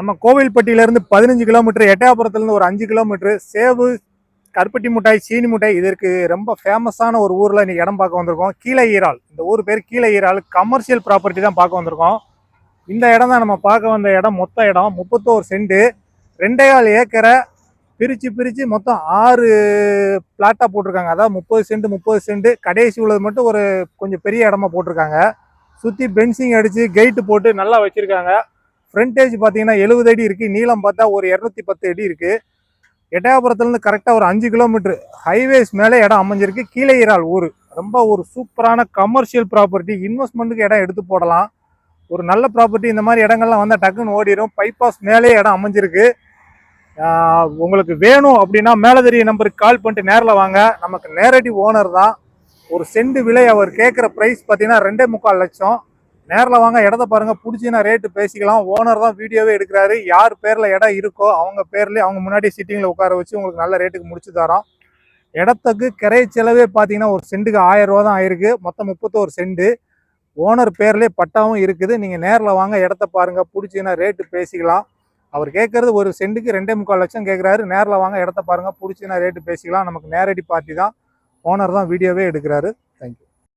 நம்ம கோவில்பட்டியிலேருந்து 15 கிலோமீட்டர், எட்டயபுரத்துலேருந்து ஒரு 5 கிலோமீட்டர், சேவு, கருப்பட்டி மிட்டாய், சீனி மிட்டாய் இதற்கு ரொம்ப ஃபேமஸான ஒரு ஊரில் இன்றைக்கி இடம் பார்க்க வந்திருக்கோம். கீழே ஈரால். இந்த ஊர் பேர் கீழே ஈரால். கமர்ஷியல் ப்ராப்பர்ட்டி தான் பார்க்க வந்திருக்கோம். இந்த இடம் தான் நம்ம பார்க்க வந்த இடம். மொத்த இடம் 31 சென்ட், 2.25 ஏக்கரை பிரித்து மொத்தம் 6 பிளாட்டாக போட்டிருக்காங்க. அதாவது 30 சென்ட் கடைசி உள்ளது மட்டும் ஒரு கொஞ்சம் பெரிய இடமா போட்டிருக்காங்க. சுற்றி பென்சிங் அடித்து கெயிட்டு போட்டு நல்லா வச்சுருக்காங்க. ஃப்ரண்டேஜ் பார்த்தீங்கன்னா 70 அடி இருக்குது. நீளம் பார்த்தா ஒரு 210 அடி இருக்குது. எட்டயபுரத்துலேருந்து கரெக்டாக ஒரு 5 கிலோமீட்டர் ஹைவேஸ் மேலே இடம் அமைஞ்சிருக்கு. கீழே ஈரால் ஊர். ரொம்ப ஒரு சூப்பரான கமர்ஷியல் ப்ராப்பர்ட்டி. இன்வெஸ்ட்மெண்ட்டுக்கு இடம் எடுத்து போடலாம். ஒரு நல்ல ப்ராப்பர்ட்டி. இந்த மாதிரி இடங்கள்லாம் வந்தால் டக்குன்னு ஓடிடும். பைபாஸ் மேலே இடம் அமைஞ்சிருக்கு. உங்களுக்கு வேணும் அப்படின்னா மேலே தெரிய நம்பருக்கு கால் பண்ணிட்டு நேரில் வாங்க. நமக்கு நேரடி ஓனர் தான். ஒரு சென்ட் விலை அவர் கேட்குற ப்ரைஸ் பார்த்தீங்கன்னா 2.25 லட்சம். நேரில் வாங்க, இடத்த பாருங்கள், பிடிச்சின்னா ரேட்டு பேசிக்கலாம். ஓனர் தான் வீடியோவே எடுக்கிறாரு. யார் பேரில் இடம் இருக்கோ அவங்க பேர்லேயே அவங்க முன்னாடி சிட்டிங்கில் உட்கார வச்சு உங்களுக்கு நல்ல ரேட்டுக்கு முடிச்சு தரோம். இடத்துக்கு கிரை செலவே பார்த்தீங்கன்னா ஒரு சென்ட்டுக்கு 1000 ரூபா தான் ஆயிருக்கு. மொத்தம் 31 சென்ட். ஓனர் பேர்லேயே பட்டாவும் இருக்குது. நீங்கள் நேரில் வாங்க, இடத்த பாருங்கள், பிடிச்சின்னா ரேட்டு பேசிக்கலாம். அவர் கேட்குறது ஒரு சென்ட்டுக்கு 2.25 லட்சம் கேட்குறாரு. நேரில் வாங்க, இடத்த பாருங்கள், பிடிச்சின்னா ரேட்டு பேசிக்கலாம். நமக்கு நேரடி பார்ட்டி தான். ஓனர் தான் வீடியோவே எடுக்கிறாரு. தேங்க்யூ.